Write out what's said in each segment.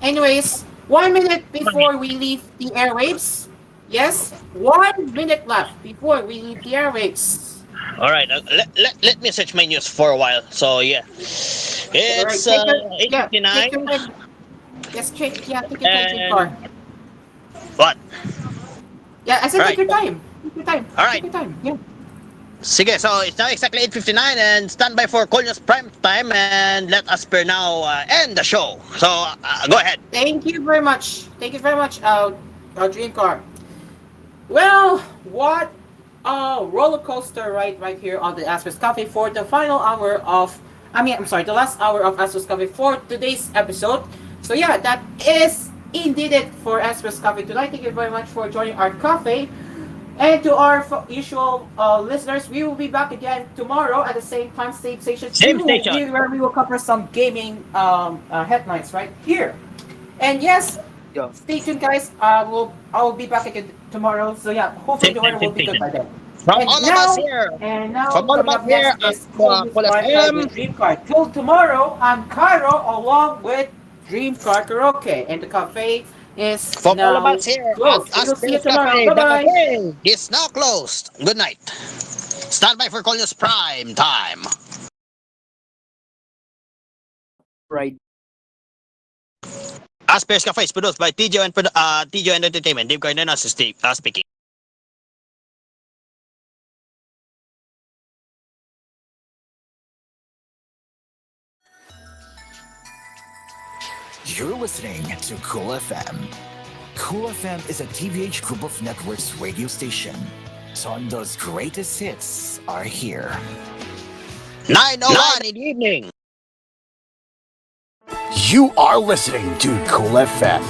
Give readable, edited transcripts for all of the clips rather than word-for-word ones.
Anyways, 1 minute before we leave the airwaves. Yes, 1 minute left before we leave the airwaves. All right, let me search my news for a while. So yeah, All right, it's take your yeah, take 8:59 your time. Yes, take your time, drink and car. what? Yeah, I All said take right, your time. Take your time. all Take right. your time. Yeah. Sige, so it's now exactly 8:59 and stand by for koolNews Prime Time and let us per now end the show. So go ahead. Thank you very much. Thank you very much, dream car. Well, what a roller coaster right here on the Astros Cafe for the final hour of, I'm sorry, the last hour of Astros Cafe for today's episode. So yeah, that is indeed it for Astros Cafe tonight. Thank you very much for joining our cafe. And to our usual listeners, we will be back again tomorrow at the same time, same station, Same station. where we will cover some gaming headlines right here. And yes, Yeah. stay tuned, guys. I will be back again tomorrow. So yeah, hopefully Same the time, weather will same be good station. by then. From And all of us now, here, and now from all of coming us up here next at is Cool News Cool Prime Time FM, with Dream Card. Till tomorrow, I'm Cairo along with Dream Card Karaoke, and the cafe is from all of now us here at closed. We will see you Asper's tomorrow. Cafe, Bye the bye. cafe is now closed. Good night. Stand by for koolNews Prime Time. Right. Asper's Cafe is produced by TGON Entertainment. Dave Cardenas is speaking. You're listening to Cool FM. Cool FM is a TVH Group of Networks radio station. Sondo's greatest hits are here. 9:01 in the evening. You are listening to Cool FM.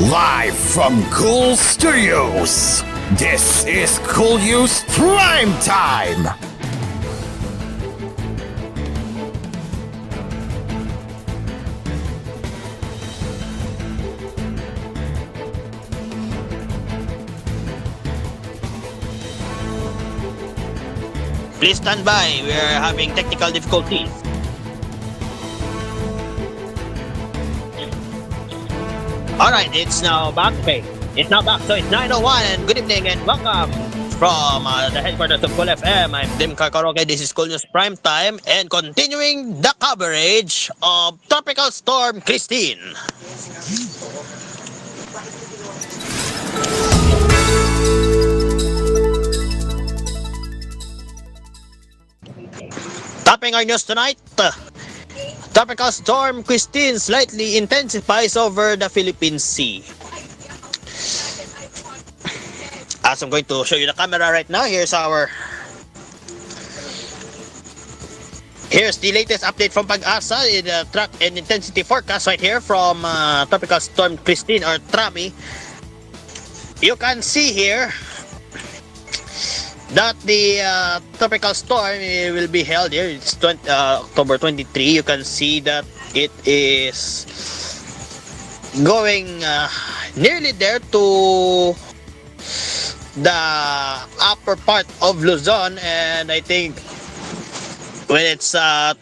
Live from Cool Studios. This is Cool News Prime Time. Please stand by. We are having technical difficulties. Alright, it's now back. Okay, it's now back. So it's 9:01 and good evening and welcome from the headquarters of Cool FM. I'm Dim Kakaroke. This is Cool News Prime Time and continuing the coverage of Tropical Storm Christine. Topping our news tonight, Tropical Storm Christine slightly intensifies over the Philippine Sea. As I'm going to show you the camera right now, here's the latest update from Pag-asa in the track and intensity forecast right here from Tropical Storm Christine or Trami. You can see here that the tropical storm will be held here. It's October 23. You can see that it is going nearly there to the upper part of Luzon, and I think when it's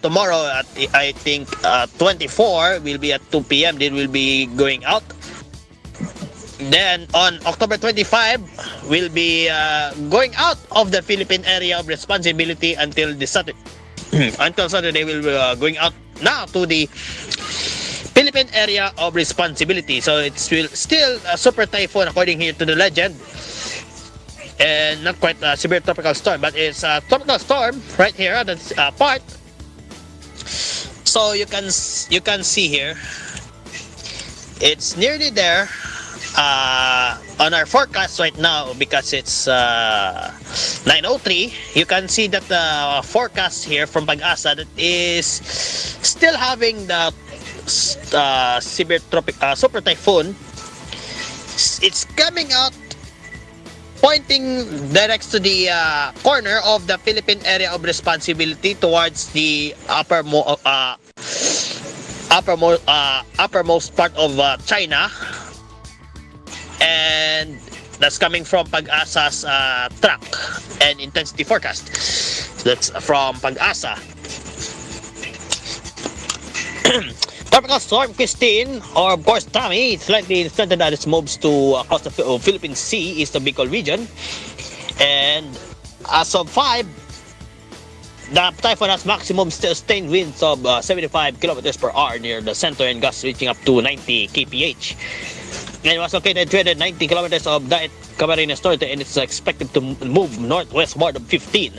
tomorrow at I think 24 will be at 2 p.m. They will be going out. Then on October 25 will be going out of the Philippine area of responsibility until the Saturday. Until Saturday will be going out now to the Philippine area of responsibility. So it's still a super typhoon according here to the legend, and not quite a severe tropical storm, but it's a tropical storm right here. That's part. So you can see here, it's nearly there. On our forecast right now, because it's 9:03, you can see that the forecast here from Pag-asa that is still having the severe super typhoon. It's coming out, pointing direct to the corner of the Philippine area of responsibility towards the uppermost part of China. And that's coming from Pag-asa's track and intensity forecast. That's from Pag-asa. Tropical Storm Christine, or of course Tommy, slightly strengthened as it moves to across the Philippine Sea, east of Bicol region. And as of 5, the typhoon has maximum sustained winds of 75 kilometers per hour near the center and gusts reaching up to 90 kph. And it was located 390 kilometers of Diet Camarines Norte, and it's expected to move northwestward of 15.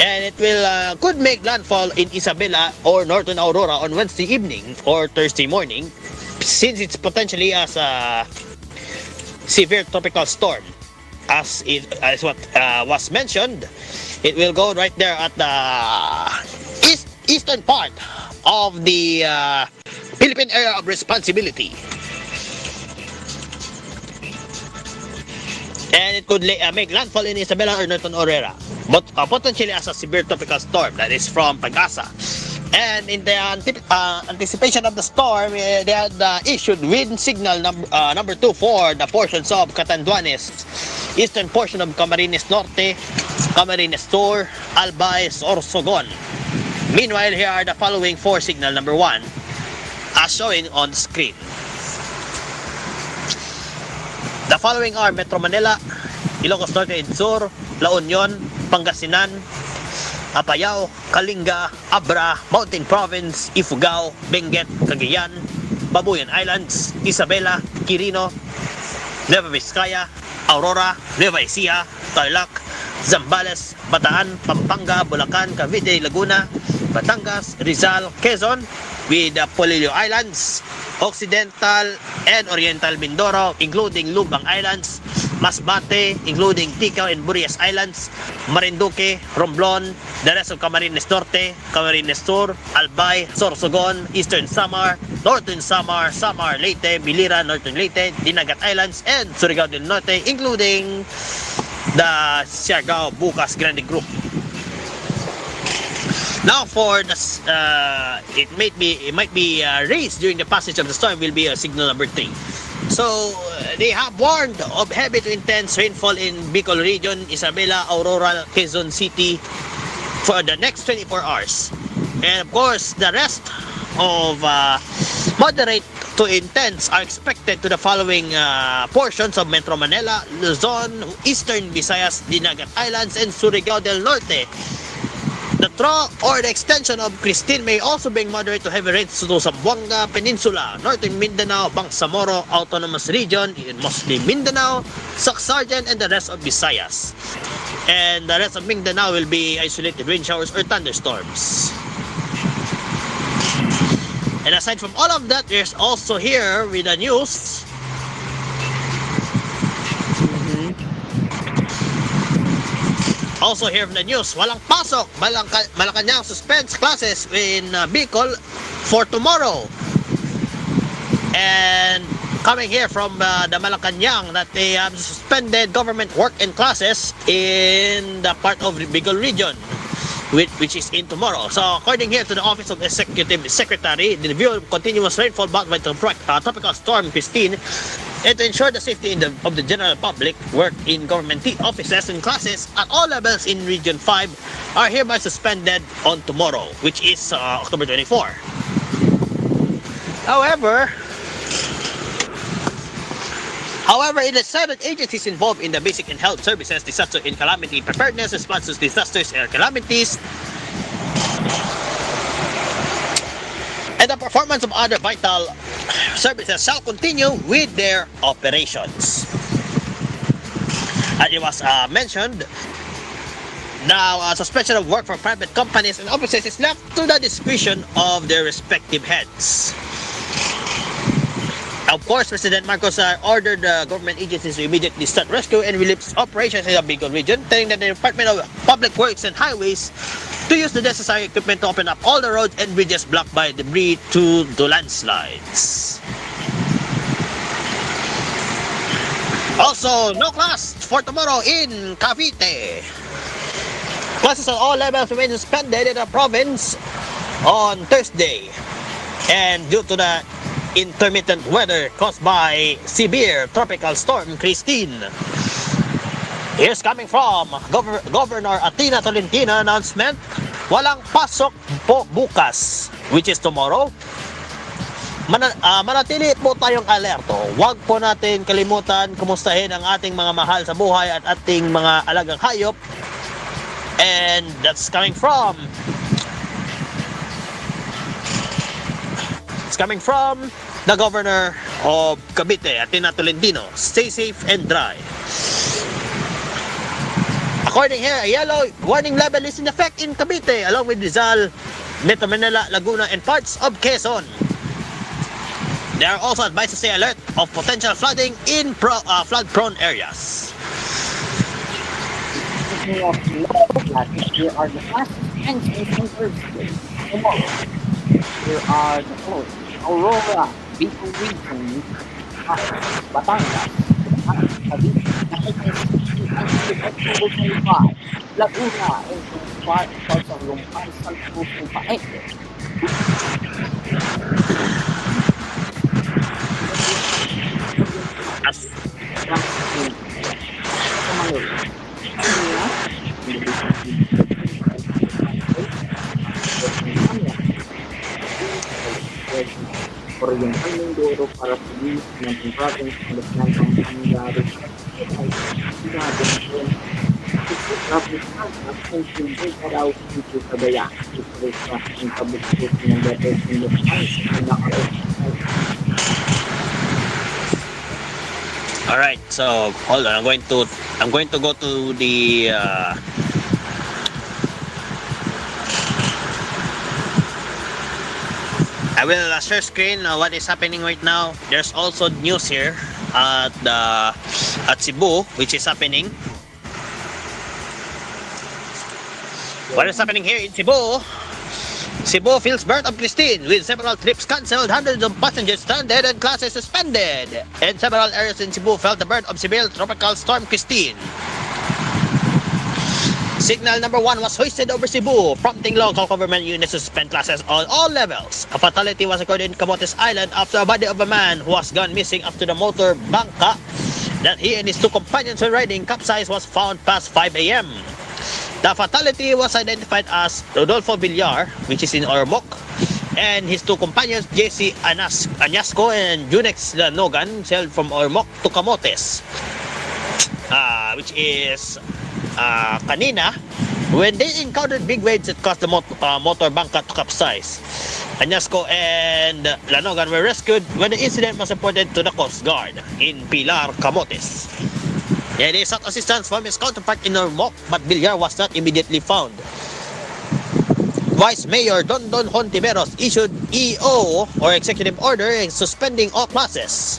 And it will could make landfall in Isabela or northern Aurora on Wednesday evening or Thursday morning, since it's potentially as a severe tropical storm. As what was mentioned, it will go right there at the eastern part of the Philippine area of responsibility. And it could make landfall in Isabela or Northern Aurora, but potentially as a severe tropical storm. That is from Pag-asa. And in the anticipation of the storm, they had issued wind signal number 2 for the portions of Catanduanes, eastern portion of Camarines Norte, Camarines Sur, Albay, Sorsogon. Meanwhile, here are the following 4 signal number 1, as shown on the screen. The following are Metro Manila, Ilocos Norte and Sur, La Union, Pangasinan, Apayao, Kalinga, Abra, Mountain Province, Ifugao, Benguet, Cagayan, Babuyan Islands, Isabela, Quirino, Nueva Vizcaya, Aurora, Nueva Ecija, Tarlac, Zambales, Bataan, Pampanga, Bulacan, Cavite, Laguna, Batangas, Rizal, Quezon, with the Polillo Islands, Occidental and Oriental Mindoro, including Lubang Islands, Masbate, including Ticao and Burias Islands, Marinduque, Romblon, the rest of Camarines Norte, Camarines Sur, Albay, Sorsogon, Eastern Samar, Northern Samar, Samar Leyte, Bilira, Northern Leyte, Dinagat Islands, and Surigao del Norte, including the Siargao Bukas Grande Group. Now for the it might be raised during the passage of the storm will be a signal number 3. So they have warned of heavy to intense rainfall in Bicol region, Isabela, Aurora, Quezon City for the next 24 hours. And of course, the rest of moderate to intense are expected to the following portions of Metro Manila, Luzon, Eastern Visayas, Dinagat Islands, and Surigao del Norte. The trough or the extension of Christine may also bring moderate to heavy rains to Zamboanga Peninsula, Northern Mindanao, Bangsamoro Autonomous Region, mostly Mindanao, Sacsargan, and the rest of Visayas. And the rest of Mindanao will be isolated rain showers or thunderstorms. And aside from all of that, there's also here with the news. Also here from the news, walang pasok, Malacanang suspends classes in Bicol for tomorrow. And coming here from the Malacanang, that they have suspended government work and classes in the part of the Bicol region, which is in tomorrow. So according here to the Office of Executive Secretary, the review of continuous rainfall brought by the tropical storm Christine, and to ensure the safety of the general public, work in government offices and classes at all levels in Region 5 are hereby suspended on tomorrow, which is October 24. However, it is 7 agencies involved in the basic and health services, disaster and calamity preparedness, response to disasters and calamities, and the performance of other vital services shall continue with their operations. As it was mentioned, now suspension of work for private companies and offices is left to the discretion of their respective heads. Of course, President Marcos ordered the government agencies to immediately start rescue and relief operations in the Bicol region, telling that the Department of Public Works and Highways to use the necessary equipment to open up all the roads and bridges blocked by debris to the landslides. Also, no class for tomorrow in Cavite. Classes at all levels remain suspended in the province on Thursday, and due to the intermittent weather caused by severe tropical storm Christine. Here's coming from Governor Atina Tolentino, announcement, walang pasok po bukas, which is tomorrow. And the rest of the provinces, 7 agencies involved in the basic and health services, disaster and calamity preparedness, response to disasters and calamities, and the rest of Mindanao will be isolated rain showers or thunderstorms. manatili po tayong alerto. Huwag po natin kalimutan kumustahin ang ating mga mahal sa buhay at ating mga alagang hayop. And that's coming from the Governor of Cavite, Atina Tolentino. Stay safe and dry. According here, a yellow warning level is in effect in Cavite, along with Rizal, Metro Manila, Laguna, and parts of Quezon. They are also advised to stay alert of potential flooding in flood-prone areas. Speaking of local classes, here are the classes and centers tomorrow. Here are the Aurora, Bicol Region, Batangas, Cavite, October 25, Laguna, and parts of Lumpan, Salto, Paete. Oriental Mindoro para Police ng province ng Luzon Pangyari All right, so hold on. I'm going to go to the I will share screen what is happening right now. There's also news here at Cebu, which is happening. What is happening here in Cebu? Cebu feels birth of Christine with several trips cancelled, hundreds of passengers stranded, and classes suspended. And several areas in Cebu felt the birth of severe tropical storm Christine. Signal number 1 was hoisted over Cebu, prompting local government units to suspend classes on all levels. A fatality was recorded in Camotes Island after a body of a man who was gone missing after the motor bangka that he and his 2 companions were riding capsized was found past 5 a.m. The fatality was identified as Rodolfo Villar, which is in Ormoc, and his 2 companions, JC Anyasco and Junex Lanogan, sailed from Ormoc to Camotes, which is kanina, when they encountered big waves that caused the motor bangka to capsize. Anyasco and Lanogan were rescued when the incident was reported to the Coast Guard in Pilar, Camotes. Yeah, they sought assistance from his counterpart in Ormoc, but Villar was not immediately found. Vice Mayor Dondon Hontiveros issued EO or executive order suspending all classes.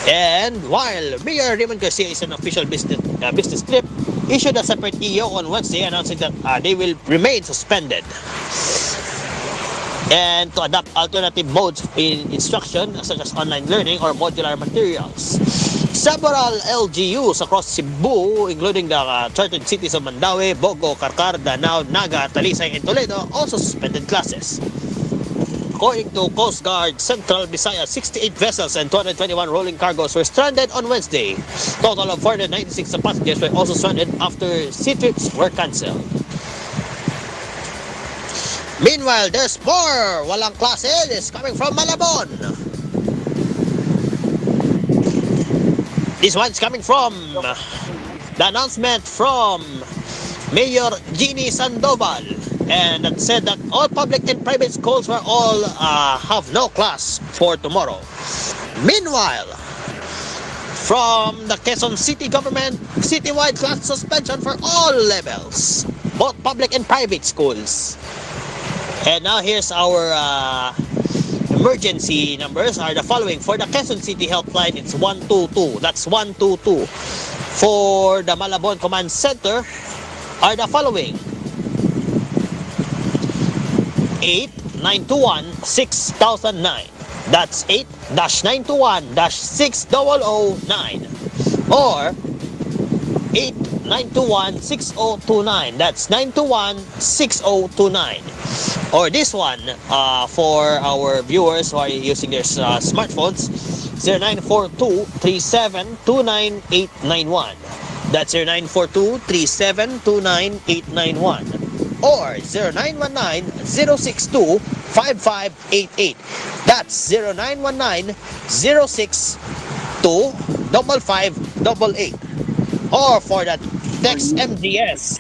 And while Mayor Raymond Garcia is an official business trip, issued a separate EO on Wednesday announcing that they will remain suspended and to adopt alternative modes in instruction such as online learning or modular materials. Several LGUs across Cebu, including the chartered cities of Mandaue, Bogo, Carcar, Danao, Naga, Talisay, and Toledo, also suspended classes. According to Coast Guard Central Visayas, 68 vessels and 221 rolling cargos were stranded on Wednesday. Total of 496 passengers were also stranded after sea trips were cancelled. Meanwhile, there's more walang klase is coming from Malabon. This one's coming from the announcement from Mayor Jeannie Sandoval, and that said that all public and private schools will all have no class for tomorrow. Meanwhile, from the Quezon City government, citywide class suspension for all levels, both public and private schools. And now here's our emergency numbers are the following. For the Quezon City helpline, it's 122. That's 122. For the Malabon Command Center are the following. 8-921-6009. That's 8-921-6009. Or 8-921-6029. That's 921-6029. Or this one, for our viewers who are using their smartphones, 0942-3729-891. That's 0942-3729-891. or 0919-062-5588. That's 0919-062-5588. Or for that text MDS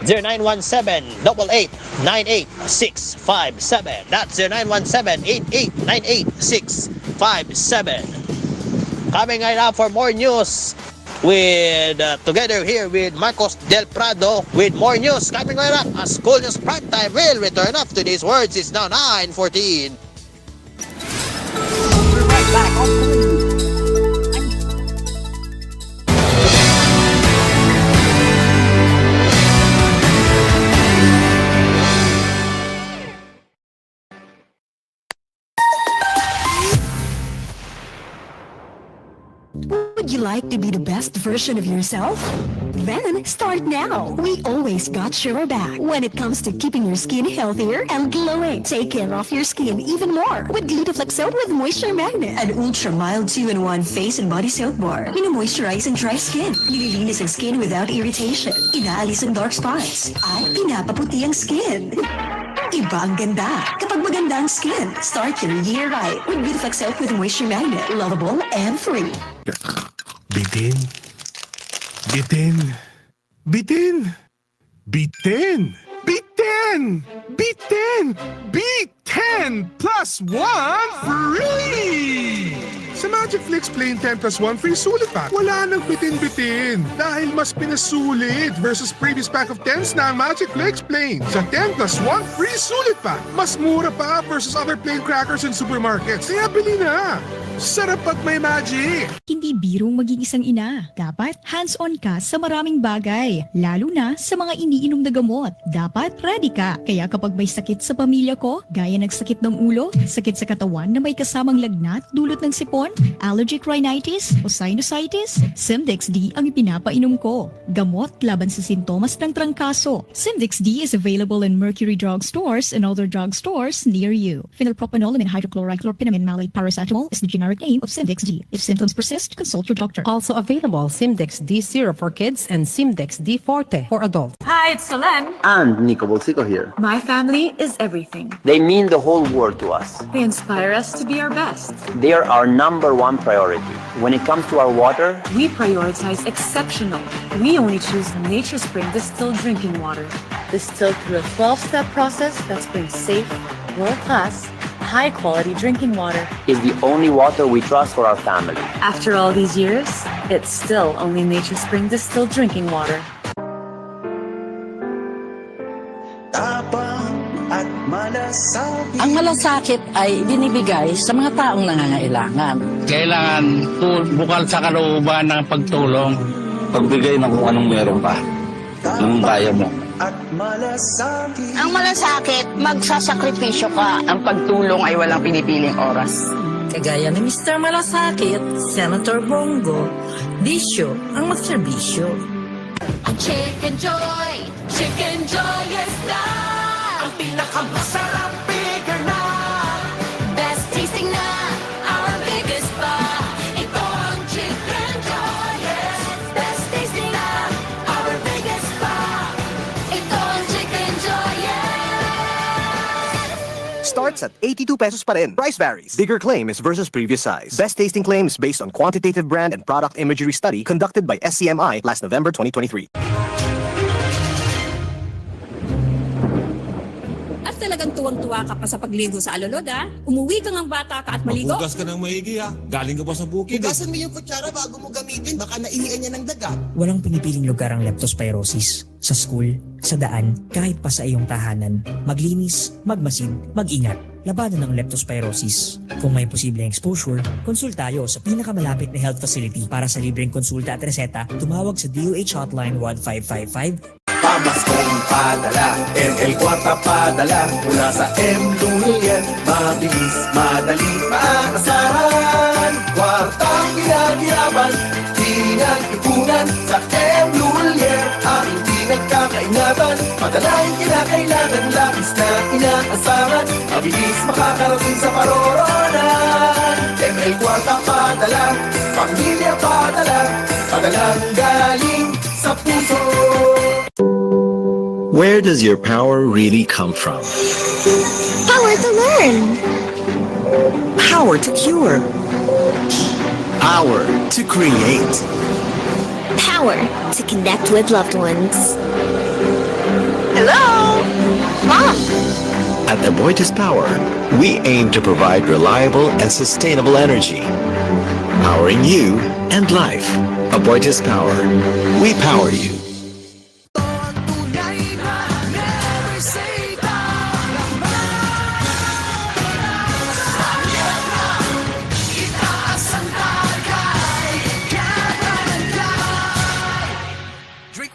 0917-8898-657. That's 0917-8898-657. Coming right up for more news with together here with Marcos Del Prado with more news coming right up as koolNews Primetime will return up to these words. It's now 9:14. We're right back on koolNews. Would you like to be the best version of yourself? Then start now. We always got your back when it comes to keeping your skin healthier and glowing. Take care of your skin even more with Glutaflex Soap with Moisture Magnet. An ultra-mild 2-in-1 face and body soap bar. Ino-moisturize and dry skin. Nililinis ang skin without irritation. Inaalis ang dark spots. At pinapaputi ang skin. Iba ang ganda kapag maganda ang skin. Start your year right with Glutaflex Soap with Moisture Magnet. Lovable and free. Bitin. Bitin. Bitin. Bitin. Bitin. Bitin. B10 plus 1 free! Sa Magic Flex Plain 10 plus 1 free sulit pack, wala nang bitin-bitin dahil mas pinasulit versus previous pack of 10s na ang Magic Flex Plain. Sa 10 plus 1 free sulit pack, mas mura pa versus other plain crackers in supermarkets. Kaya bili na! Sarap pag may magic! Hindi birong maging isang ina. Dapat hands-on ka sa maraming bagay, lalo na sa mga iniinom na gamot. Dapat ready ka. Kaya kapag may sakit sa pamilya ko, gaya ng sakit ng ulo, sakit sa katawan na may kasamang lagnat dulot ng sipon, allergic rhinitis o sinusitis, Simdex D ang ipinapainom ko. Gamot laban sa sintomas ng trangkaso. Simdex D is available in Mercury Drug Stores and other drug stores near you. Phenylpropanol and hydrochloride chlorpheniramine malate paracetamol is the generic name of Simdex D. If symptoms persist, consult your doctor. Also available Simdex D Syrup for kids and Simdex D Forte for adults. Hi, it's Solen. And Nico Bolsico here. My family is everything. They mean the whole world to us. They inspire us to be our best. They are our number one priority. When it comes to our water, We prioritize exceptional. We only choose Nature Spring distilled drinking water. Distilled through a 12-step process that's been safe, world-class, high-quality drinking water. is the only water we trust for our family. After all these years, it's still only Nature Spring distilled drinking water. Ang malasakit ay binibigay sa mga taong nangangailangan. Kailangan bukal sa kalooban ng pagtulong. Pagbigay ng kung anong meron pa. Nang kaya mo. Ang malasakit, magsasakripisyo ka. Ang pagtulong ay walang pinipiling oras. Kagaya ni Mr. Malasakit, Senator Bongo, bisyo ang magserbisyo. Ang Chicken Joy is na ang pinakamasarap bigger na. Best tasting na, our biggest pa. Ito ang Chicken Joy, yes. Best tasting na, our biggest pa. Ito ang Chicken Joy, yes. Starts at 82 pesos pa rin. Price varies. Bigger claim is versus previous size. Best tasting claim is based on quantitative brand and product imagery study conducted by SCMI last November 2023. At talagang tuwang-tuwa ka pa sa pagligo sa alulod, ha? Umuwi ka ng bata ka at maligo. Maghugas ka ng maigi ha. Galing ka pa sa bukid. Hugasan mo yung kutsara bago mo gamitin. Baka naihian niya ng daga. Walang pinipiling lugar ang leptospirosis. Sa school, sa daan, kahit pa sa iyong tahanan. Maglinis, magmasid, mag-ingat. Labanan ng leptospirosis. Kung may posibleng exposure, konsultayo sa pinakamalapit na health facility. Para sa libreng konsulta at reseta, tumawag sa DOH Hotline 1555. Pamaskong padala, ML Kwarta padala, mula sa M. Lulier, mabilis, madali, maasahan. Kwartang pinag-iraman, pinag-ipunan sa M. Lulier, ang hindi nagkakaingatan. Padala yung kinakailangan, labis na inaasahan, mabilis makakarating sa paroronan. ML Kwarta padala, pamilya padala, padalang galing sa puso. Where does your power really come from? Power to learn. Power to cure. Power to create. Power to connect with loved ones. Hello? Mom? At Aboitiz Power, we aim to provide reliable and sustainable energy, powering you and life. Aboitiz Power, we power you.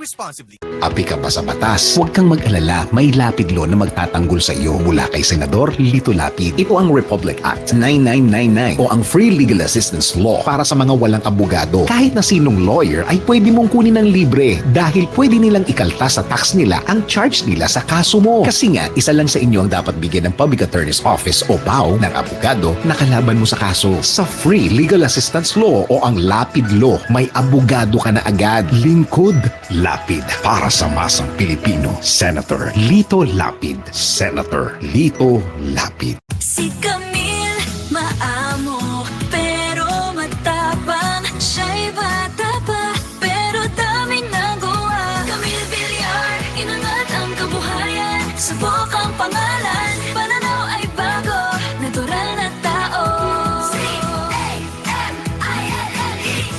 Responsibly. Api ka pa sa batas. Huwag kang mag-alala, may lapid law na magtatanggol sa iyo mula kay Senador Lito Lapid. Ito ang Republic Act 9999 o ang Free Legal Assistance Law para sa mga walang abogado. Kahit na sinong lawyer ay pwede mong kunin ng libre dahil pwede nilang ikalta sa tax nila ang charge nila sa kaso mo. Kasi nga, isa lang sa inyo ang dapat bigyan ng Public Attorney's Office o PAO ng abogado na kalaban mo sa kaso. Sa Free Legal Assistance Law o ang Lapid Law, may abogado ka na agad. Lingkod Lapid para sa masang Pilipino. Senator Lito Lapid. Senator Lito Lapid. Si Camille, maamo, pero matapang. Siya'y bata pa, pero daming nagawa. Camille Villar, inangat ang kabuhayan. Subok ang pangalan, pananaw ay bago. Natural na tao. C-A-M-I-L-L-E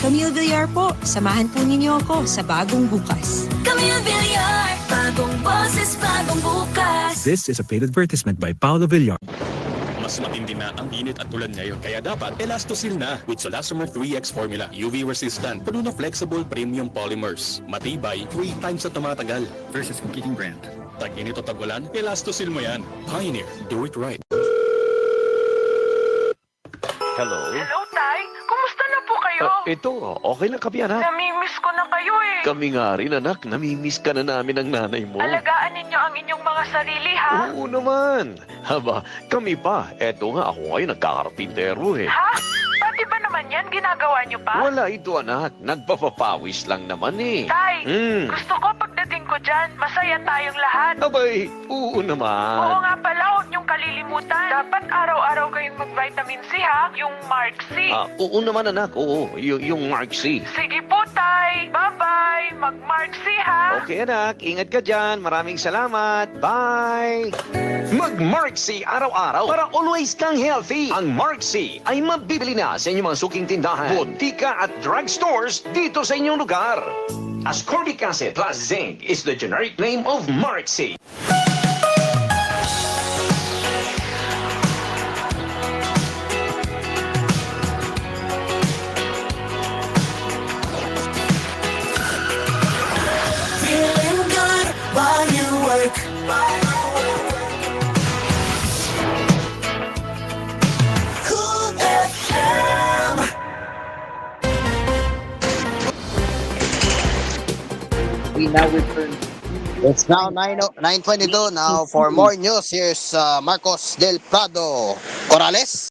Camille Villar po, samahan po ninyo ako sa bagong bukas. Camille Villar, bagong boses, bagong bukas. This is a paid advertisement by Paolo Villar. Mas matindi na ang init at ulan ngayon, kaya dapat Elastosil na with Solastomer 3X formula. UV resistant, puno na flexible premium polymers. Matibay, 3 times sa tumatagal. Versus competing brand. Tag-init o tag-ulan, Elastosil mo yan. Pioneer, do it right. Hello? Hello, Tay. Kumusta na po kayo? Ito, okay lang kami, anak. Namimiss ko na kayo eh. Kami nga rin, anak. Namimiss ka na namin ng nanay mo. Alagaan ninyo ang inyong mga sarili, ha? Oo naman. Haba, kami pa. Eto nga, ako ngayon nagkakarpintero eh. Ha? Pati ba naman yan? Ginagawa niyo pa? Wala ito, anak. Nagpapapawis lang naman eh. Tay, gusto ko pagdating ko dyan, masaya tayong lahat. Abay, oo naman. Oo nga pala, huwag niyong kalilimutan. Dapat araw-araw kayong mag-vitamin C, ha? Yung Mark C. Oo naman, anak. Oo, yung Mark C. Sige po, Tay. Bye-bye. Mag-Mark C, ha? Okay, anak. Ingat ka dyan. Maraming salamat. Bye! Mag-Mark C araw-araw para always kang healthy. Ang Mark C ay mabibili na sa inyong mga suking tindahan, botika at drugstores dito sa inyong lugar. Ascorbic acid plus zinc is the generic name of Mark C. Feeling good while you work. Cool FM. We now return. It's now 9:22. Now for more news, here's Marcos Del Prado Corrales.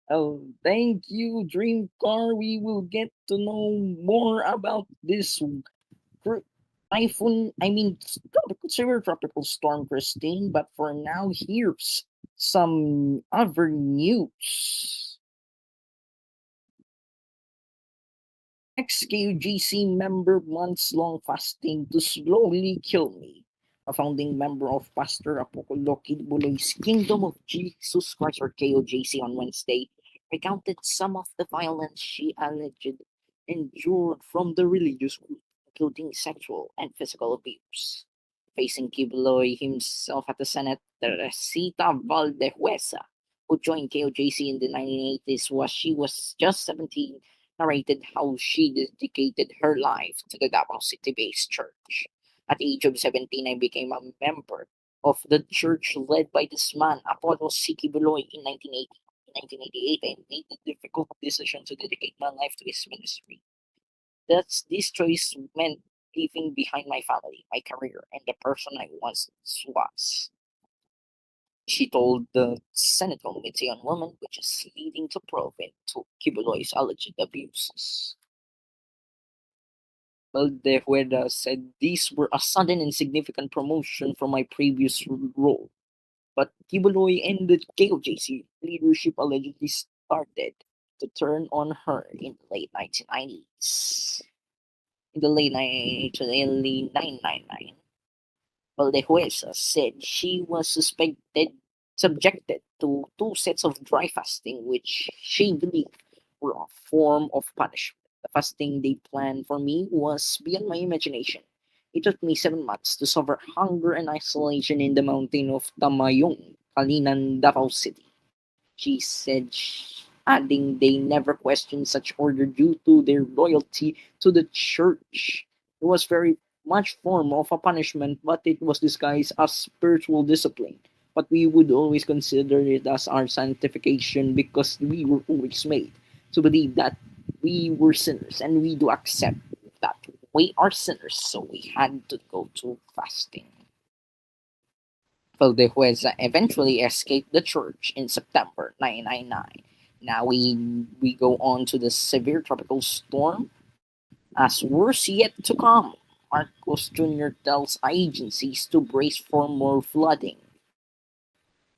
Oh, thank you, Dream Car. We will get to know more about this severe tropical storm, Christine. But for now, here's some other news. Ex-KUGC member months-long fasting to slowly kill me. A founding member of Pastor Apokolo Kibuloy's Kingdom of Jesus Christ or KOJC on Wednesday recounted some of the violence she alleged endured from the religious group, including sexual and physical abuse. Facing Kibuloy himself at the Senate, Teresita Valdehuesa, who joined KOJC in the 1980s while she was just 17, narrated how she dedicated her life to the Davao City-based church. At the age of 17, I became a member of the church led by this man, Apollo C. Kibuloy, in 1980. In 1988, I made the difficult decision to dedicate my life to his ministry. This choice meant leaving behind my family, my career, and the person I once was. She told the Senate Committee on Women, which is leading to probe into Kibuloy's alleged abuses. Valdehueda said these were a sudden and significant promotion from my previous role. But Kibuloy and the KOJC leadership allegedly started to turn on her in the late 1990s. In the late 1999, Valdehuesa said she was subjected to two sets of dry fasting, which she believed were a form of punishment. The fasting they planned for me was beyond my imagination. It took me 7 months to suffer hunger and isolation in the mountain of Tamayong, Kalinan, Davao City. She said, adding they never questioned such order due to their loyalty to the church. It was very much form of a punishment, but it was disguised as spiritual discipline. But we would always consider it as our sanctification because we were always made to believe that we were sinners, and we do accept that we are sinners, so we had to go to fasting. Valdehueza eventually escaped the church in September 1999. Now we go on to the severe tropical storm. As worse yet to come, Marcos Jr. tells agencies to brace for more flooding.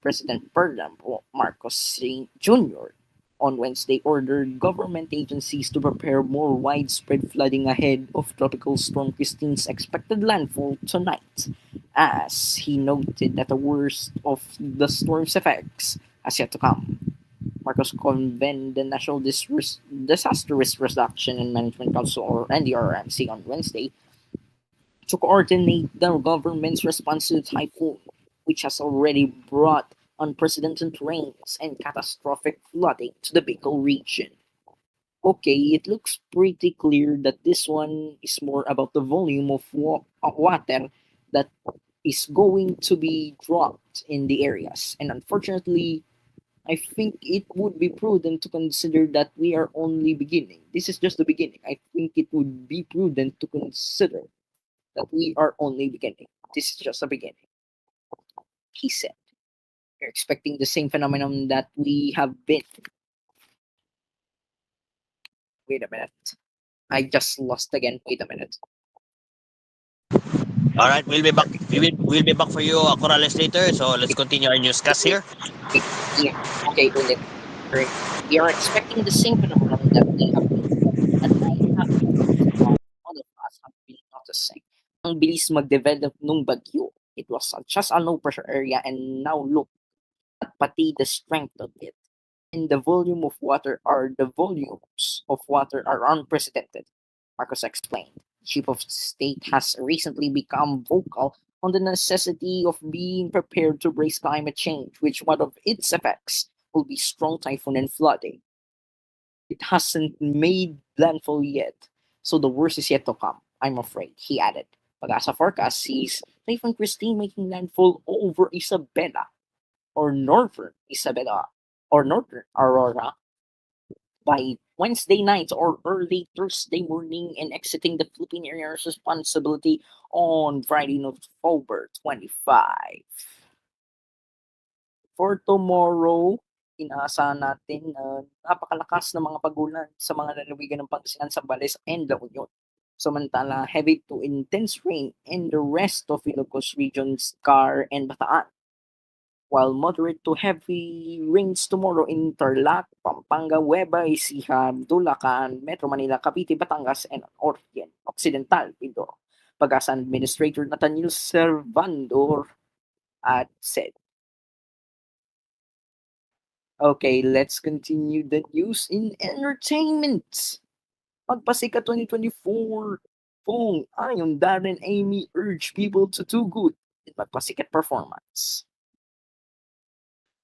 President Ferdinand Marcos Jr. on Wednesday ordered government agencies to prepare more widespread flooding ahead of Tropical Storm Christine's expected landfall tonight, as he noted that the worst of the storm's effects has yet to come. Marcos convened the National Disaster Risk Reduction and Management Council, or NDRMC, on Wednesday to coordinate the government's response to the typhoon, which has already brought unprecedented rains and catastrophic flooding to the Bicol region. Okay, it looks pretty clear that this one is more about the volume of water that is going to be dropped in the areas. And unfortunately, I think it would be prudent to consider that we are only beginning. This is just the beginning. I think it would be prudent to consider that we are only beginning. This is just the beginning. He said, we're expecting the same phenomenon that we have been. Wait a minute. I just lost again. Wait a minute. All right, we'll be back. We'll be back for you, Corrales, later. So let's continue our newscast here. Yeah. Okay, ulit. We are expecting the same phenomenon that we have been. And I have been. All of us have been noticing. Ang bilis mag-develop nung bagyo. It was just a low pressure area, and now look at pati the strength of it. And the volumes of water are unprecedented, Marcos explained. Chief of State has recently become vocal on the necessity of being prepared to brace climate change, which one of its effects will be strong typhoon and flooding. It hasn't made landfall yet, so the worst is yet to come, I'm afraid, he added. Pag-asa forecast sees Typhoon Christine making landfall over Isabela, or northern Isabela, or northern Aurora by Wednesday night or early Thursday morning, and exiting the Philippine area's responsibility on Friday, October 25. For tomorrow, inaasahan natin na napakalakas na mga pagulan sa mga lalawigan ng Pangasinan, Zambales, and La Union. Samantala, heavy to intense rain in the rest of Ilocos regions, Car, and Bataan. While moderate to heavy rains tomorrow in Tarlac, Pampanga, Nueva Ecija, Bulacan, Metro Manila, Cavite, Batangas, and Occidental Mindoro. Pag-asa Administrator Nathaniel Servando said. Okay, let's continue the news in entertainment. Magpasika 2024. Pong ayon Darren Amy urge people to do good in magpasikat performance.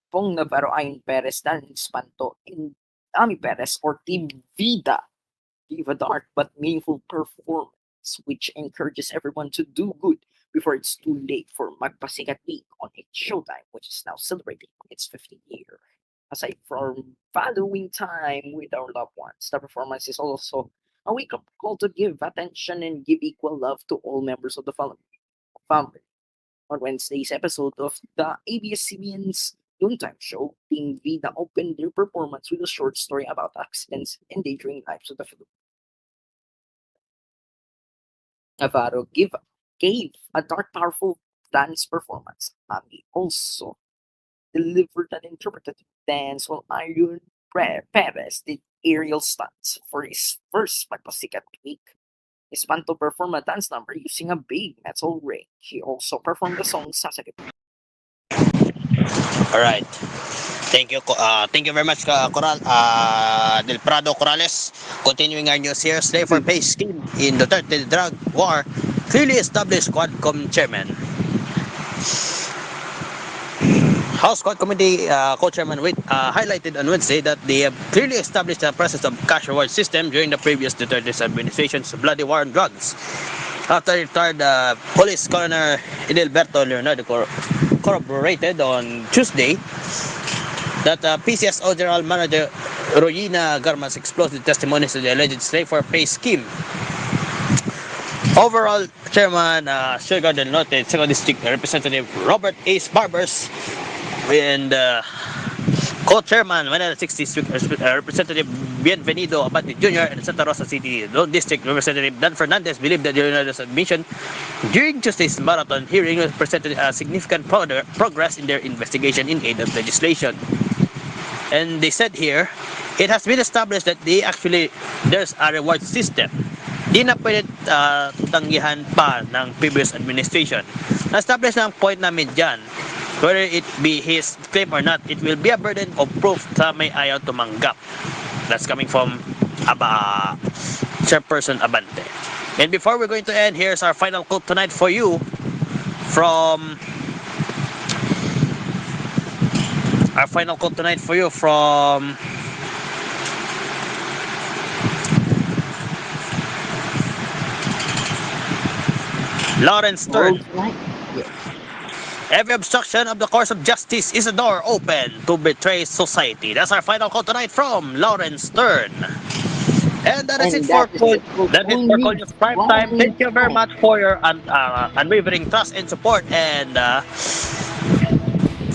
Pong Navarro ayon Perez dan Espanto in Ami Perez or Team Vida give a dark but meaningful performance which encourages everyone to do good before it's too late for Magpasikat Week on its Showtime, which is now celebrating its 50th year. Aside from following time with our loved ones, the performance is also a wake-up call to give attention and give equal love to all members of the family. On Wednesday's episode of the ABS-CBN's Noontime Show, Team Vida opened their performance with a short story about accidents endangering lives of the Philippines. Navarro gave a dark, powerful dance performance. Ami also delivered an interpretive dance while Iron Perez did aerial stunts. For his first Magpasikat week, Espanto performed a dance number using a big metal ring. He also performed the song Sasakit. All right. Thank you very much, Del Prado Corrales. Continuing our news here, Slave for Pay scheme in Duterte drug war, clearly established Quadcom chairman. House Quad Committee co-chairman highlighted on Wednesday that they have clearly established the presence of cash reward system during the previous Duterte's administration's bloody war on drugs. After retired police coroner Edilberto Leonardo corroborated on Tuesday that PCSO General Manager Royina Garman's explosive testimonies to the alleged slave for pay scheme. Overall, Chairman Sugar del Norte 2nd District Representative Robert Ace Barbers and co-chairman Manila 6th District Representative Bienvenido Abate Jr. and Santa Rosa City District Representative Dan Fernandez believed that Leonardo's admission during Tuesday's marathon hearing represented a significant progress in their investigation in aid of legislation. And they said here, it has been established that there's a reward system. Di na pwede tanggihan pa ng previous administration. Na-establish na ang point namin dyan, whether it be his claim or not, it will be a burden of proof sa may ayaw tumanggap. That's coming from Chairperson Abante. And before we're going to end, here's our final quote tonight for you from Lawrence Stern. Every obstruction of the course of justice is a door open to betray society. That's our final quote tonight from Lawrence Stern. And that is it for koolNews Primetime. Thank you very much for your unwavering trust and support. And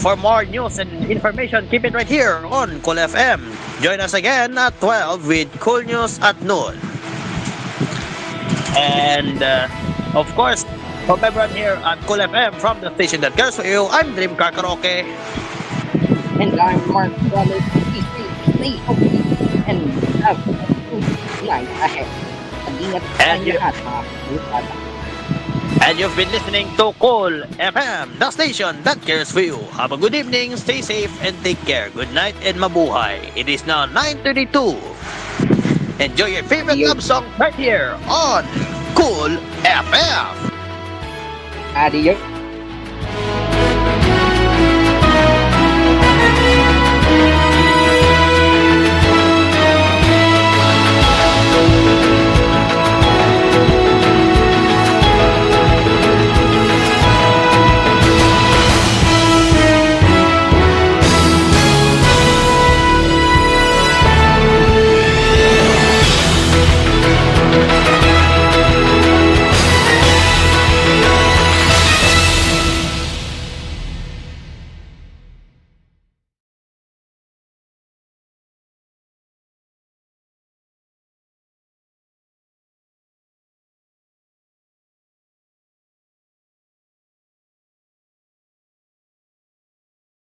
for more news and information, keep it right here on Kool FM. Join us again at 12 with koolNews at noon. And of course, from everyone here at Kool FM, from the station that cares for you, I'm Dream Car Karaoke. And I'm Mark Brothers. Stay healthy and have a good night ahead. And you've been listening to Kool FM, the station that cares for you. Have a good evening, stay safe, and take care. Good night and mabuhay. It is now 9:32. Enjoy your favorite love song right here on Kool FM. Adios.